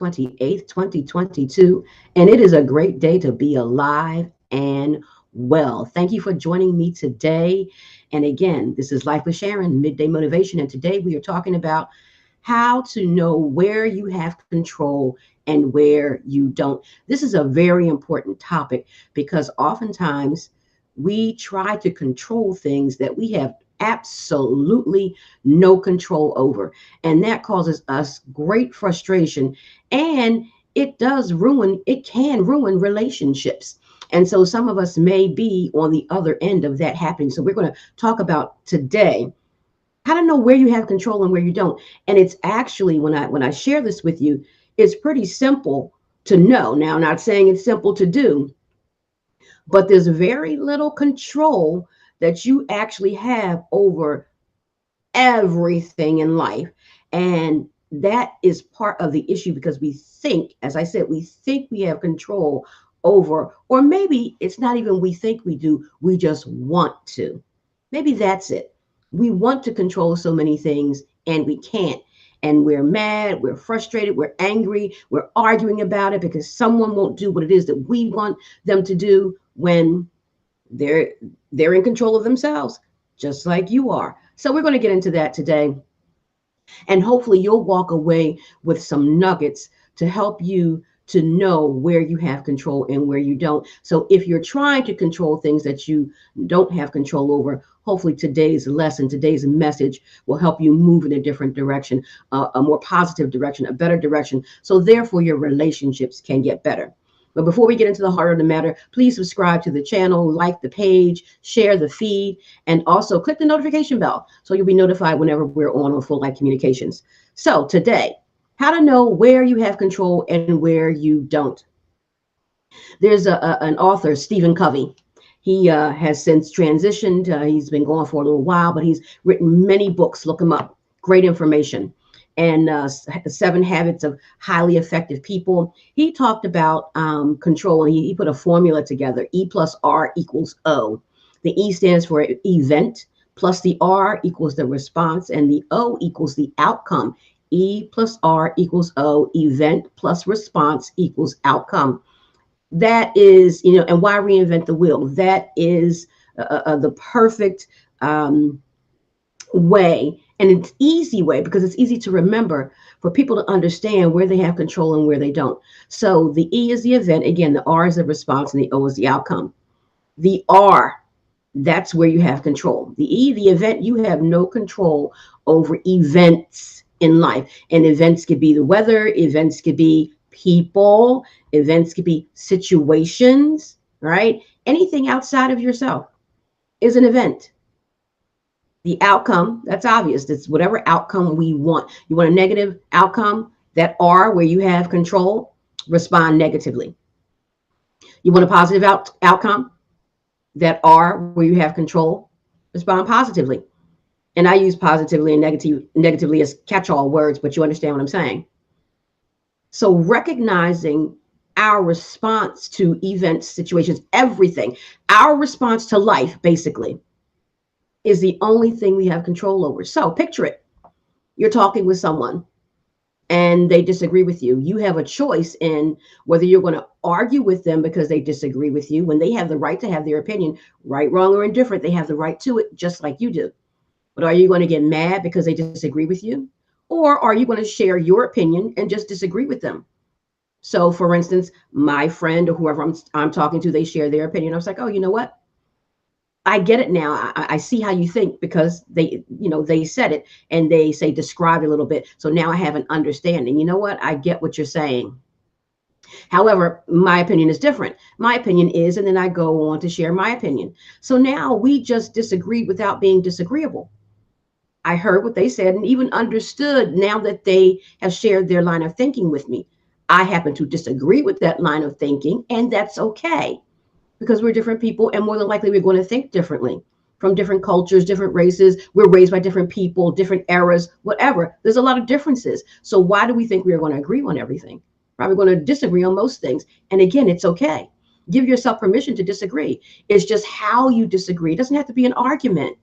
28th, 2022, and it is a great day to be alive and well. Thank you for joining me today. And again, this is Life with Sharon, Midday Motivation, and today we are talking about how to know where you have control and where you don't. This is a very important topic because oftentimes we try to control things that we have absolutely no control over. And that causes us great frustration. And it can ruin relationships. And so some of us may be on the other end of that happening. So we're going to talk about today how to know where you have control and where you don't. And it's actually when I share this with you, it's pretty simple to know. Now, I'm not saying it's simple to do, but there's very little control that you actually have over everything in life. And that is part of the issue because we think, as I said, we think we have control over, or maybe it's not even we think we do, we just want to. Maybe that's it. We want to control so many things and we can't. And we're mad, we're frustrated, we're angry, we're arguing about it because someone won't do what it is that we want them to do when they're they're in control of themselves, just like you are. So we're going to get into that today. And hopefully you'll walk away with some nuggets to help you to know where you have control and where you don't. So if you're trying to control things that you don't have control over, hopefully today's lesson, today's message will help you move in a different direction, a more positive direction, a better direction. So therefore your relationships can get better. But before we get into the heart of the matter, please subscribe to the channel, like the page, share the feed, and also click the notification bell so you'll be notified whenever we're on Full Light Communications. So today, how to know where you have control and where you don't. There's an author, Stephen Covey. He has since transitioned. He's been going for a little while, but he's written many books. Look him up. Great information. And 7 Habits of Highly Effective People. He talked about control, and he put a formula together. E plus R equals O. The E stands for event, plus the R equals the response, and the O equals the outcome. E plus R equals O. Event plus response equals outcome. That is, and why reinvent the wheel? That is the perfect way, and it's easy way because it's easy to remember for people to understand where they have control and where they don't. So the E is the event. Again, the R is the response and the O is the outcome. The R, that's where you have control. The E, the event, you have no control over events in life. And events could be the weather, events could be people, events could be situations, right? Anything outside of yourself is an event. The outcome, that's obvious. That's whatever outcome we want. You want a negative outcome, that R where you have control, respond negatively. You want a positive outcome, that R where you have control, respond positively. And I use positively and negatively as catch-all words, but you understand what I'm saying. So recognizing our response to events, situations, everything, our response to life, basically, is the only thing we have control over. So picture it. You're talking with someone and they disagree with you. You have a choice in whether you're going to argue with them because they disagree with you when they have the right to have their opinion, right, wrong, or indifferent. They have the right to it just like you do. But are you going to get mad because they disagree with you? Or are you going to share your opinion and just disagree with them? So for instance, my friend or whoever I'm talking to, they share their opinion. I was like, oh, you know what? I get it now. I see how you think because they said it and they say describe it a little bit. So now I have an understanding. You know what? I get what you're saying. However, my opinion is different. My opinion is, and then I go on to share my opinion. So now we just disagreed without being disagreeable. I heard what they said and even understood now that they have shared their line of thinking with me. I happen to disagree with that line of thinking, and that's okay because we're different people and more than likely we're going to think differently from different cultures, different races. We're raised by different people, different eras, whatever. There's a lot of differences. So why do we think we're going to agree on everything? Probably going to disagree on most things. And again, it's okay. Give yourself permission to disagree. It's just how you disagree. It doesn't have to be an argument.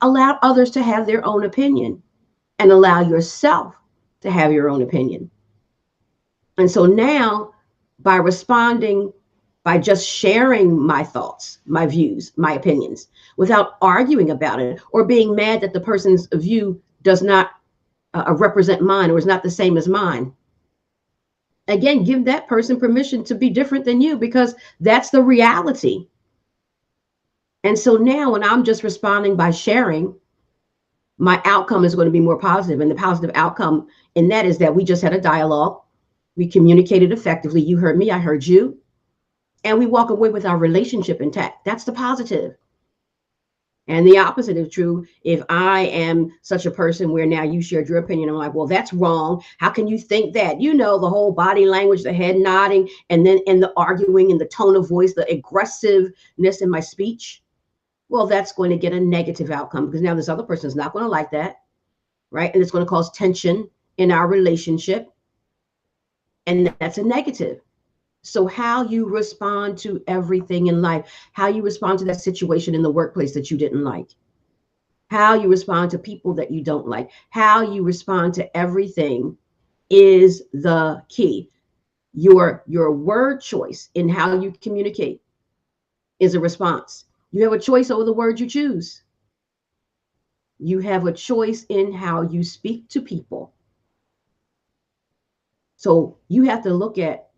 Allow others to have their own opinion and allow yourself to have your own opinion. And so now, by responding, by just sharing my thoughts, my views, my opinions, without arguing about it or being mad that the person's view does not represent mine or is not the same as mine, again, give that person permission to be different than you, because that's the reality. And so now, when I'm just responding by sharing, my outcome is going to be more positive. And the positive outcome in that is that we just had a dialogue. We communicated effectively. You heard me, I heard you. And we walk away with our relationship intact. That's the positive. And the opposite is true. If I am such a person where now you shared your opinion, I'm like, well, that's wrong. How can you think that? You know, the whole body language, the head nodding, and then in the arguing and the tone of voice, the aggressiveness in my speech. Well, that's going to get a negative outcome, because now this other person is not going to like that, right? And it's going to cause tension in our relationship. And that's a negative. So how you respond to everything in life, how you respond to that situation in the workplace that you didn't like, how you respond to people that you don't like, how you respond to everything is the key. Your word choice in how you communicate is a response. You have a choice over the word you choose. You have a choice in how you speak to people. So you have to look at,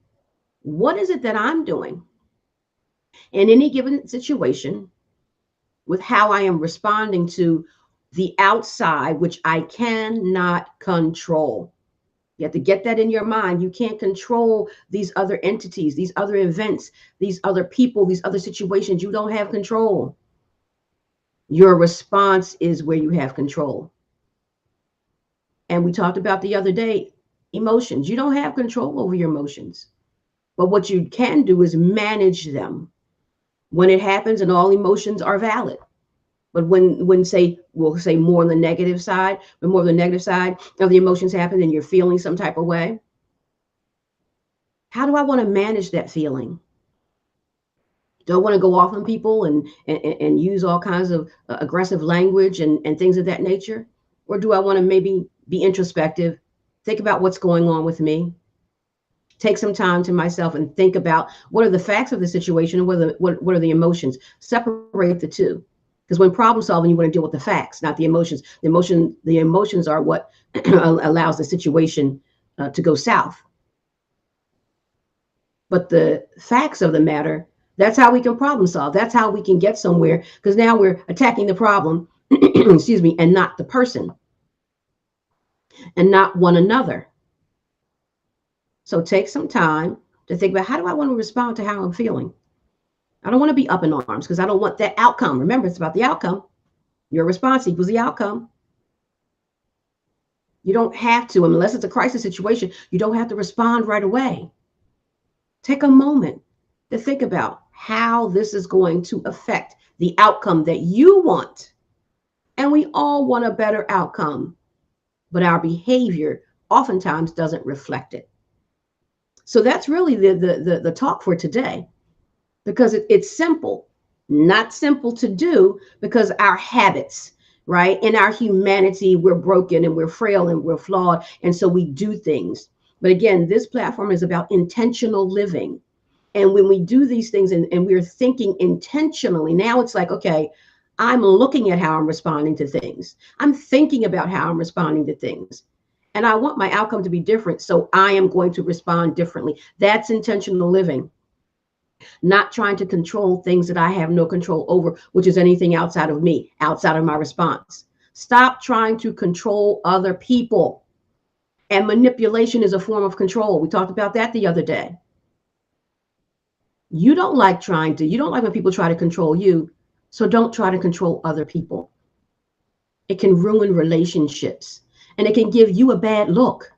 what is it that I'm doing in any given situation with how I am responding to the outside, which I cannot control. You have to get that in your mind. You can't control these other entities, these other events, these other people, these other situations. You don't have control. Your response is where you have control. And we talked about the other day, emotions. You don't have control over your emotions. But what you can do is manage them when it happens, and all emotions are valid. But when say, we'll say more on the negative side, when more of the negative side of the emotions happen and you're feeling some type of way, how do I want to manage that feeling? Do I want to go off on people and use all kinds of aggressive language and things of that nature? Or do I want to maybe be introspective, think about what's going on with me, take some time to myself and think about what are the facts of the situation and what are the emotions? Separate the two. Because when problem solving, you want to deal with the facts, not the emotions. The emotions are what allows the situation to go south. But the facts of the matter, that's how we can problem solve. That's how we can get somewhere. Because now we're attacking the problem, excuse me, and not the person, and not one another. So take some time to think about, how do I want to respond to how I'm feeling? I don't want to be up in arms, because I don't want that outcome. Remember, it's about the outcome. Your response equals the outcome. You don't have to, unless it's a crisis situation, you don't have to respond right away. Take a moment to think about how this is going to affect the outcome that you want. And we all want a better outcome, but our behavior oftentimes doesn't reflect it. So that's really the talk for today, because it's simple, not simple to do, because our habits, right? In our humanity, we're broken and we're frail and we're flawed. And so we do things. But again, this platform is about intentional living. And when we do these things and we're thinking intentionally, now it's like, okay, I'm looking at how I'm responding to things. I'm thinking about how I'm responding to things. And I want my outcome to be different. So I am going to respond differently. That's intentional living. Not trying to control things that I have no control over, which is anything outside of me, outside of my response. Stop trying to control other people. And manipulation is a form of control. We talked about that the other day. You don't like when people try to control you. So don't try to control other people. It can ruin relationships, and it can give you a bad look,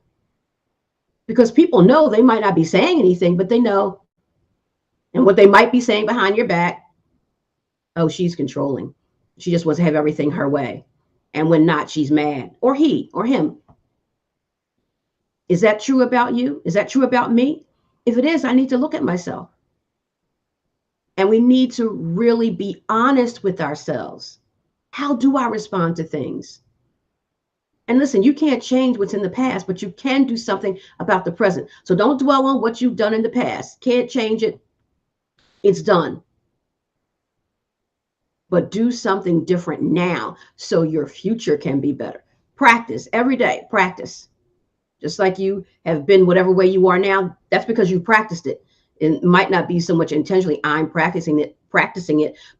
because people know, they might not be saying anything, but they know. And what they might be saying behind your back, oh, she's controlling. She just wants to have everything her way. And when not, she's mad. Or he or him. Is that true about you? Is that true about me? If it is, I need to look at myself. And we need to really be honest with ourselves. How do I respond to things? And listen, you can't change what's in the past, but you can do something about the present. So don't dwell on what you've done in the past. Can't change it. It's done. But do something different now so your future can be better. Practice every day. Practice. Just like you have been whatever way you are now, that's because you practiced it. It might not be so much intentionally, I'm practicing it,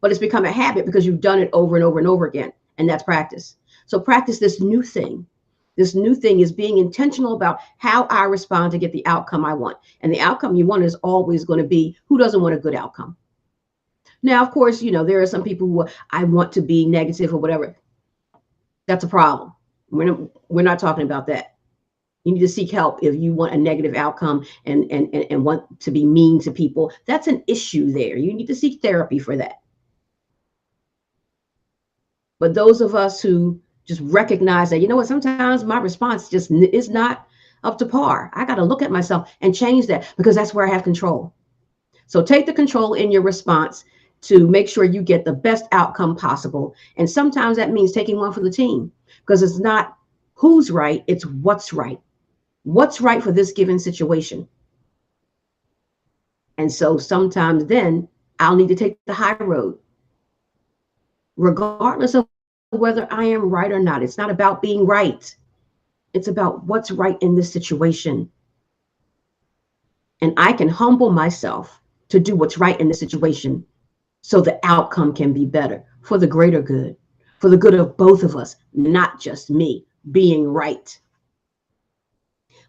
but it's become a habit because you've done it over and over and over again. And that's practice. So practice this new thing. This new thing is being intentional about how I respond to get the outcome I want. And the outcome you want is always going to be, who doesn't want a good outcome? Now, of course, there are some people who I want to be negative or whatever. That's a problem. We're not talking about that. You need to seek help if you want a negative outcome and want to be mean to people. That's an issue there. You need to seek therapy for that. But those of us who just recognize that, sometimes my response just is not up to par. I got to look at myself and change that because that's where I have control. So take the control in your response to make sure you get the best outcome possible. And sometimes that means taking one for the team because it's not who's right, it's what's right. What's right for this given situation? And so sometimes then I'll need to take the high road, regardless of whether I am right or not. It's not about being right. It's about what's right in this situation. And I can humble myself to do what's right in this situation so the outcome can be better for the greater good, for the good of both of us, not just me being right.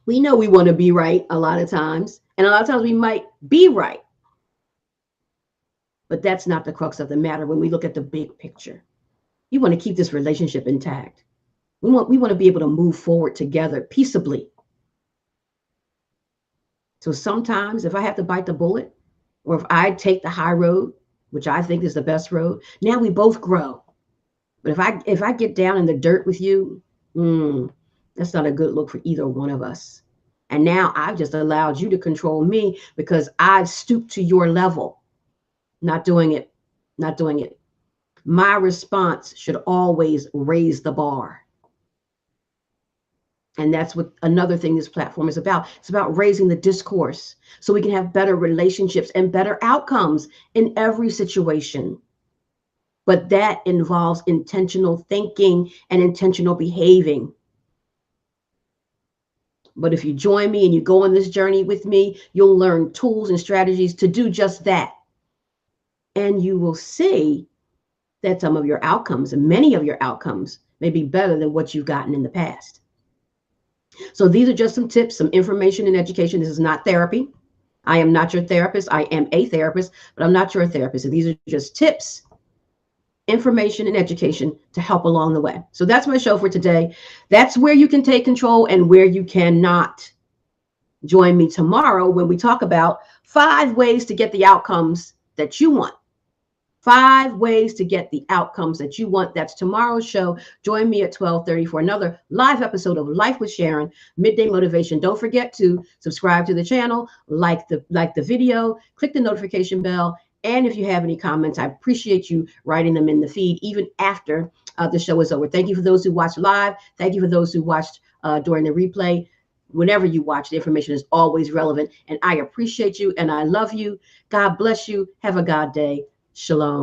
We know we want to be right a lot of times, and a lot of times we might be right. But that's not the crux of the matter when we look at the big picture. You want to keep this relationship intact. We want to be able to move forward together peaceably. So sometimes if I have to bite the bullet, or if I take the high road, which I think is the best road, now we both grow. But if I get down in the dirt with you, that's not a good look for either one of us. And now I've just allowed you to control me because I've stooped to your level. Not doing it. Not doing it. My response should always raise the bar. And that's what another thing this platform is about. It's about raising the discourse so we can have better relationships and better outcomes in every situation. But that involves intentional thinking and intentional behaving. But if you join me and you go on this journey with me, you'll learn tools and strategies to do just that. And you will see that some of your outcomes, and many of your outcomes, may be better than what you've gotten in the past. So these are just some tips, some information and education. This is not therapy. I am not your therapist. I am a therapist, but I'm not your therapist. So these are just tips, information, and education to help along the way. So that's my show for today. That's where you can take control and where you cannot. Join me tomorrow when we talk about 5 ways to get the outcomes that you want. 5 ways to get the outcomes that you want. That's tomorrow's show. Join me at 12:30 for another live episode of Life with Sharon, Midday Motivation. Don't forget to subscribe to the channel, like the video, click the notification bell. And if you have any comments, I appreciate you writing them in the feed, even after the show is over. Thank you for those who watched live. Thank you for those who watched during the replay. Whenever you watch, the information is always relevant. And I appreciate you and I love you. God bless you. Have a God day. Shalom.